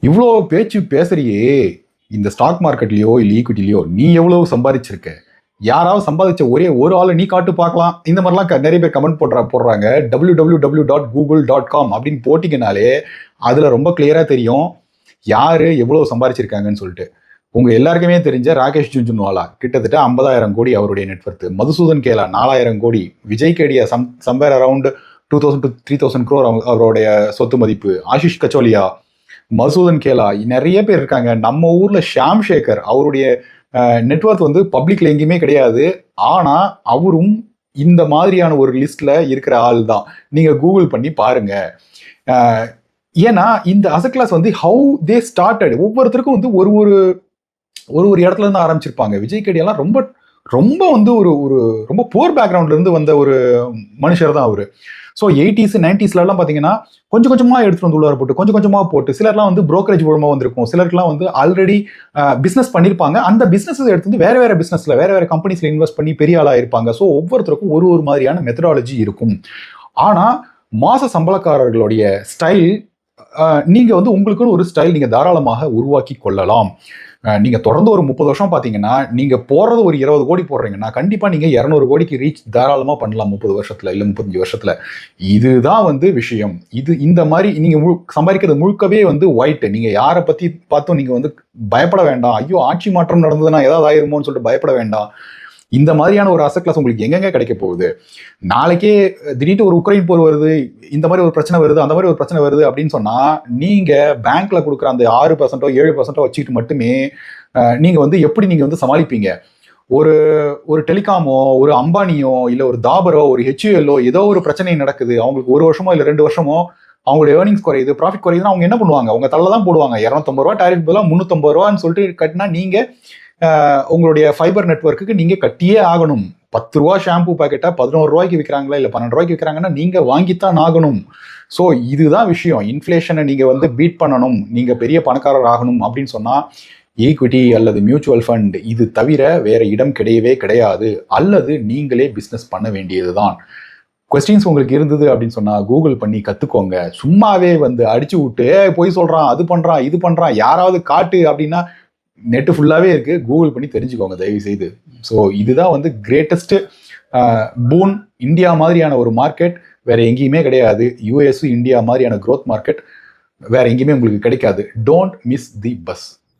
இவ்வளோ பேச்சு பேசுறியே, இந்த ஸ்டாக் மார்க்கெட்லயோ இல்லை ஈக்விட்டிலையோ நீ எவ்வளவு சம்பாதிச்சிருக்க? யாராவது சம்பாதிச்ச ஒரே ஒரு ஆளை நீ காட்டு பார்க்கலாம். இந்த மாதிரிலாம் நிறைய பேர் கமெண்ட் போடுறாங்க. www.google.com அப்படின்னு போட்டிங்கனாலே அதில் ரொம்ப கிளியராக தெரியும் யார் எவ்வளோ சம்பாதிச்சிருக்காங்கன்னு சொல்லிட்டு. உங்கள் எல்லாருக்குமே தெரிஞ்ச ராகேஷ் ஜுன்ஜுன்வாலா கிட்டத்தட்ட 50,000 கோடி அவருடைய நெட்வொர்த். மதுசூதன் கேலா 4,000 கோடி. விஜய் கேடியா சம்பேர் அரவுண்ட் 2,000 to 3,000 crore அவருடைய சொத்து மதிப்பு. ஆஷிஷ் கச்சோலியா, மசூதன் கேலா, நிறைய பேர் இருக்காங்க. நம்ம ஊர்ல ஷாம் சேகர் அவருடைய நெட்வொர்க் வந்து பப்ளிக்ல எங்கேயுமே கிடையாது. ஆனா அவரும் இந்த மாதிரியான ஒரு லிஸ்ட்ல இருக்கிற ஆள் தான். நீங்க கூகுள் பண்ணி பாருங்க. ஏன்னா இந்த அசட் கிளாஸ் வந்து ஹவு தே ஸ்டார்டட், ஒவ்வொருத்தருக்கும் வந்து ஒரு ஒரு ஒரு ஒரு இடத்துல இருந்து ஆரம்பிச்சிருப்பாங்க. விஜய் கேடியெல்லாம் ரொம்ப ரொம்ப வந்து ஒரு ஒரு ரொம்ப புவர் பேக்ரவுண்ட்ல இருந்து வந்த ஒரு மனுஷர் தான் அவரு. ஸோ 80s 90sலாம் பார்த்தீங்கன்னா கொஞ்சம் கொஞ்சமாக எடுத்துட்டு வந்து உள்ளார போட்டு கொஞ்சம் கொஞ்சமாக போட்டு, சிலர்லாம் வந்து புரோக்கரேஜ் மூலமாக வந்திருக்கும், சிலருக்குலாம் வந்து ஆல்ரெடி பிஸ்னஸ் பண்ணியிருப்பாங்க. அந்த பிஸ்னஸ் எடுத்து வந்து வேற வேற பிஸ்னஸ்ல வேற வேற கம்பெனிஸ்ல இன்வெஸ்ட் பண்ணி பெரிய ஆளாக இருப்பாங்க. ஸோ ஒவ்வொருத்தருக்கும் ஒரு ஒரு மாதிரியான மெத்தடாலஜி இருக்கும். ஆனால் மாச சம்பளக்காரர்களுடைய ஸ்டைல், நீங்க வந்து உங்களுக்குன்னு ஒரு ஸ்டைல் நீங்க தாராளமாக உருவாக்கி கொள்ளலாம். நீங்க தொடர்ந்து ஒரு 30 வருஷம் பாத்தீங்கன்னா, நீங்க போறது ஒரு 20 கோடி போடுறீங்கன்னா கண்டிப்பா நீங்க 200 கோடிக்கு ரீச் தாராளமா பண்ணலாம் 30 வருஷத்துல இல்ல 35 வருஷத்துல. இதுதான் வந்து விஷயம். இந்த மாதிரி நீங்க சம்பாதிக்கிறது முழுக்கவே வந்து ஒயிட். நீங்க யாரை பத்தி பார்த்தும் நீங்க வந்து பயப்பட வேண்டாம். ஐயோ ஆட்சி மாற்றம் நடந்ததுன்னா ஏதாவது ஆயிருமோன்னு சொல்லிட்டு பயப்பட வேண்டாம். இந்த மாதிரியான ஒரு அசட் கிளாஸ் உங்களுக்கு எங்கெங்க கிடைக்க போகுது? நாளைக்கே திடீர்னு ஒரு உக்ரைன் போர் வருது, இந்த மாதிரி ஒரு பிரச்சனை வருது, அந்த மாதிரி ஒரு பிரச்சனை வருது அப்படின்னு சொன்னா, நீங்க பேங்க்ல கொடுக்குற அந்த 6% 7% வச்சுக்கிட்டு மட்டுமே நீங்க வந்து எப்படி நீங்க வந்து சமாளிப்பீங்க? ஒரு ஒரு டெலிகாமோ, ஒரு அம்பானியோ, இல்ல ஒரு தாபரோ, ஒரு ஹெச்யூஎல்லோ ஏதோ ஒரு பிரச்சனை நடக்குது, அவங்களுக்கு 1 வருஷமோ இல்ல 2 வருஷமோ அவங்களுடைய ஏர்னிங்ஸ் குறையுது, ப்ராஃபிட் குறையுதுன்னா அவங்க என்ன பண்ணுவாங்க? அவங்க தள்ள தான் போடுவாங்க. 250 ரூபா டாரிஃப் பதிலாக 350 ரூபான்னு சொல்லிட்டு கட்டினா நீங்க உங்களுடைய ஃபைபர் நெட்வொர்க்குக்கு நீங்க கட்டியே ஆகணும். 10 ரூபா ஷாம்பு பாக்கெட்டா 11 ரூபாய்க்கு விற்கிறாங்களா இல்ல 12 ரூபாய்க்கு விற்கிறாங்கன்னா நீங்க வாங்கித்தான் ஆகணும். ஸோ இதுதான் விஷயம். இன்ஃப்ளேஷனை நீங்க வந்து பீட் பண்ணணும், நீங்க பெரிய பணக்காரர் ஆகணும் அப்படின்னு சொன்னா ஈக்விட்டி அல்லது மியூச்சுவல் ஃபண்ட் இது தவிர வேற இடம் கிடையவே கிடையாது. அல்லது நீங்களே பிஸ்னஸ் பண்ண வேண்டியதுதான். கொஸ்டின்ஸ் உங்களுக்கு இருந்தது அப்படின்னு சொன்னா கூகுள் பண்ணி கத்துக்கோங்க. சும்மாவே வந்து அடிச்சு விட்டு போய் சொல்றான், அது பண்றான், இது பண்றான், யாராவது காட்டு அப்படின்னா நெட்டு ஃபுல்லாகவே இருக்கு. கூகுள் பண்ணி தெரிஞ்சுக்கோங்க தயவு செய்து. ஸோ இதுதான் வந்து கிரேட்டஸ்ட் பூன். இந்தியா மாதிரியான ஒரு மார்க்கெட் வேற எங்கேயுமே கிடையாது. யூஎஸ் இந்தியா மாதிரியான க்ரோத் மார்க்கெட் வேற எங்கேயுமே உங்களுக்கு கிடைக்காது. Don't miss the bus.